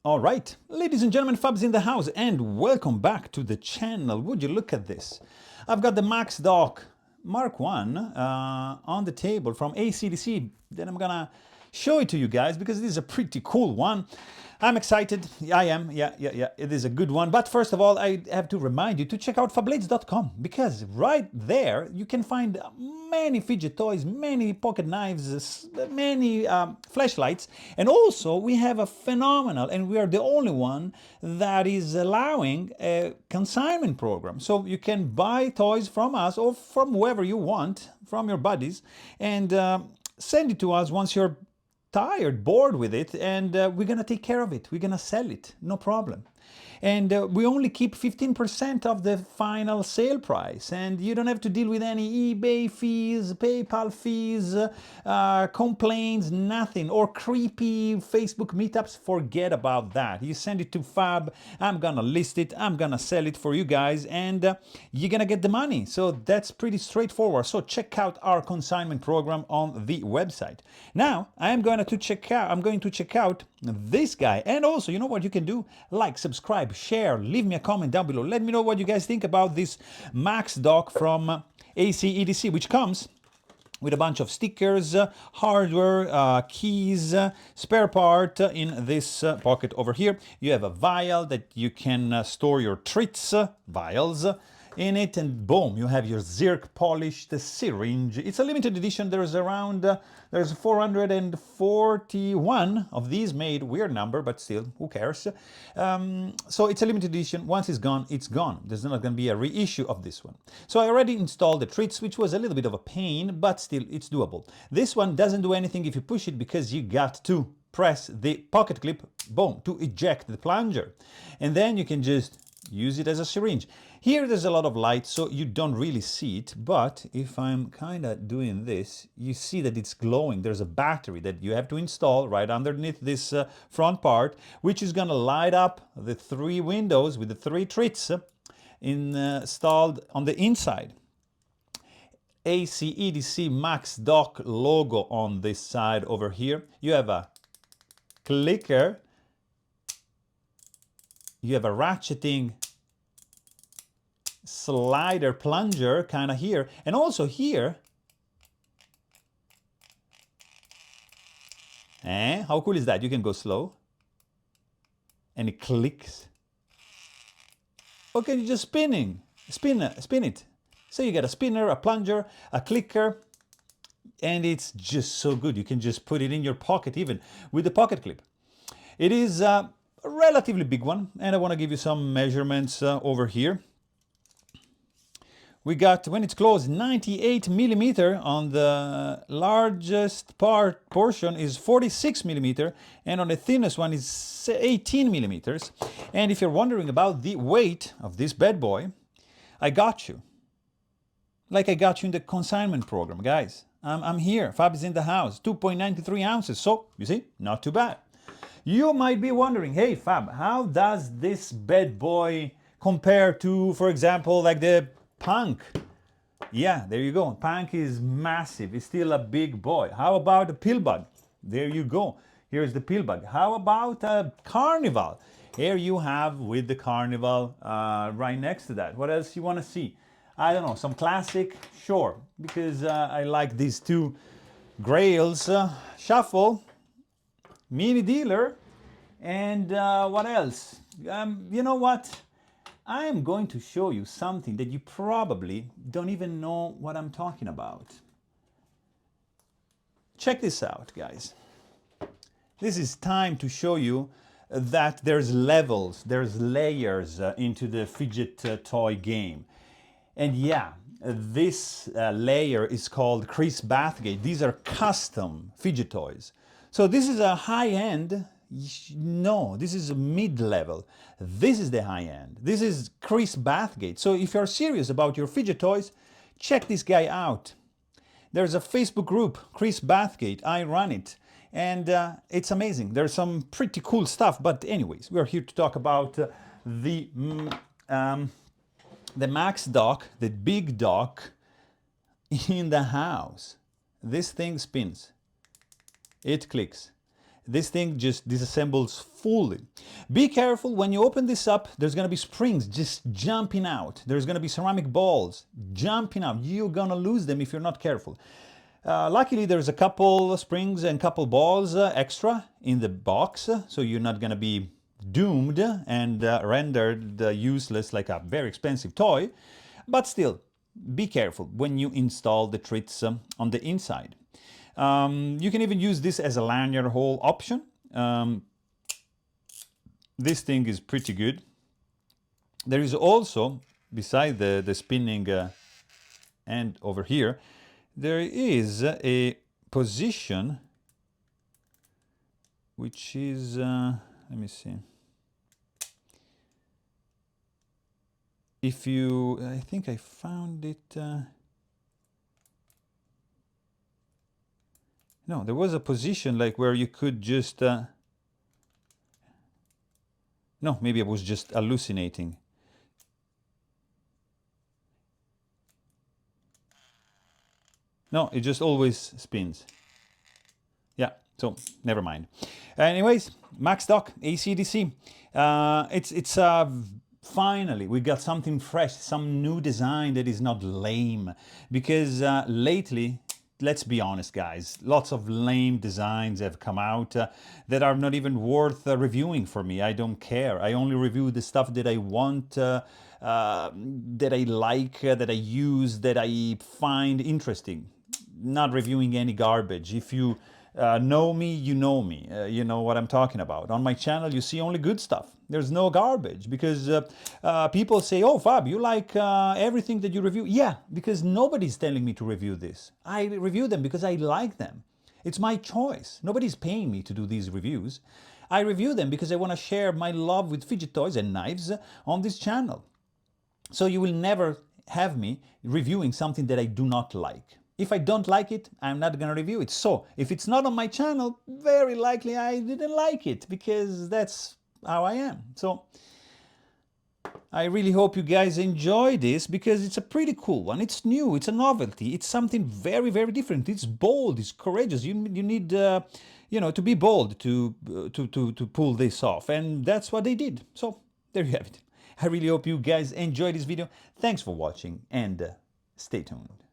All right, ladies and gentlemen, Fabs in the house, and welcome back to the channel. Would you look at this? I've got the Max Doc Mark 1 on the table from ACEDC. Then I'm gonna show it to you guys because it is a pretty cool one. I'm excited. I am. Yeah. It is a good one. But first of all, I have to remind you to check out Fablades.com because right there you can find many fidget toys, many pocket knives, many flashlights, and also we have a phenomenal, and we are the only one that is allowing a consignment program. So you can buy toys from us or from whoever you want, from your buddies, and send it to us once you're tired, bored with it, and we're gonna take care of it. We're gonna sell it, no problem. And we only keep 15% of the final sale price, and you don't have to deal with any eBay fees, PayPal fees, complaints, nothing, or creepy Facebook meetups. Forget about that. You send it to Fab, I'm gonna list it, I'm gonna sell it for you guys, and you're gonna get the money. So that's pretty straightforward. So check out our consignment program on the website. Now I'm going to check out this guy, and also, you know what you can do? Like, subscribe, share, leave me a comment down below. Let me know what you guys think about this Max Doc from ACEDC, which comes with a bunch of stickers, hardware, keys, spare part in this pocket over here. You have a vial that you can store your treats, vials, in it, and boom, you have your zirc polished syringe. It's a limited edition. There's 441 of these made. Weird number, but still, who cares? So it's a limited edition. Once it's gone, it's gone. There's not going to be a reissue of this one. So I already installed the treats, which was a little bit of a pain, but still, it's doable. This one doesn't do anything if you push it because you got to press the pocket clip, boom, to eject the plunger. And then you can just use it as a syringe. Here there's a lot of light, so you don't really see it, but if I'm kind of doing this, you see that it's glowing. There's a battery that you have to install right underneath this front part, which is going to light up the 3 windows with the 3 treats installed on the inside. ACEDC Max Doc logo on this side over here. You have a clicker. You have a ratcheting slider plunger kind of here, and also here. How cool is that? You can go slow and it clicks. Okay, you're just spin it. So you get a spinner, a plunger, a clicker, and it's just so good. You can just put it in your pocket even with the pocket clip. It is a relatively big one, and I want to give you some measurements over here. We got, when it's closed, 98 millimeter. On the largest portion is 46 millimeter, and on the thinnest one is 18 millimeters. And if you're wondering about the weight of this bad boy, I got you. Like I got you in the consignment program, guys. I'm here. Fab is in the house. 2.93 ounces. So, you see, not too bad. You might be wondering, hey Fab, how does this bad boy compare to, for example, like the Punk? Yeah, there you go. Punk is massive. It's still a big boy. How about a Pillbug? There you go. Here's the Pillbug. How about a Carnival? Here you have with the Carnival right next to that. What else you want to see? I don't know, some classic? Sure, because I like these 2 grails. Shuffle, Mini Dealer, and what else? You know what? I am going to show you something that you probably don't even know what I'm talking about. Check this out, guys. This is time to show you that there's levels, there's layers into the fidget toy game. And yeah, this layer is called Chris Bathgate. These are custom fidget toys. So this is a high-end. No, this is a mid-level. This is the high-end. This is Chris Bathgate. So if you're serious about your fidget toys, check this guy out. There's a Facebook group, Chris Bathgate. I run it, and it's amazing. There's some pretty cool stuff. But anyways, we're here to talk about the Max Doc, the big Doc in the house. This thing spins. It clicks. this thing just disassembles fully. Be careful when you open this up, there's gonna be springs just jumping out. There's gonna be ceramic balls jumping out. You're gonna lose them if you're not careful. Luckily, there's a couple springs and couple balls extra in the box, so you're not gonna be doomed and rendered useless like a very expensive toy. But still, be careful when you install the treats on the inside. You can even use this as a lanyard hole option. This thing is pretty good. There is also, beside the spinning end over here, there is a position which is, let me see. If you, I think I found it. No, there was a position like where you could just, no, maybe I was just hallucinating. No, it just always spins. Yeah, so never mind. Anyways, Max Doc, ACEDC. It's finally, we got something fresh, some new design that is not lame. Because lately, let's be honest, guys, lots of lame designs have come out that are not even worth reviewing for me. I don't care. I only review the stuff that I want, that I like, that I use, that I find interesting. Not reviewing any garbage. If you know me, you know me. You know what I'm talking about. On my channel, you see only good stuff. There's no garbage because people say, oh, Fab, you like everything that you review. Yeah, because nobody's telling me to review this. I review them because I like them. It's my choice. Nobody's paying me to do these reviews. I review them because I want to share my love with fidget toys and knives on this channel. So you will never have me reviewing something that I do not like. If I don't like it, I'm not going to review it. So if it's not on my channel, very likely I didn't like it because that's how I am. So I really hope you guys enjoy this because it's a pretty cool one. It's new, it's a novelty, it's something very, very different. It's bold, it's courageous. You need, you know, to be bold to pull this off. And that's what they did. So there you have it. I really hope you guys enjoyed this video. Thanks for watching and stay tuned.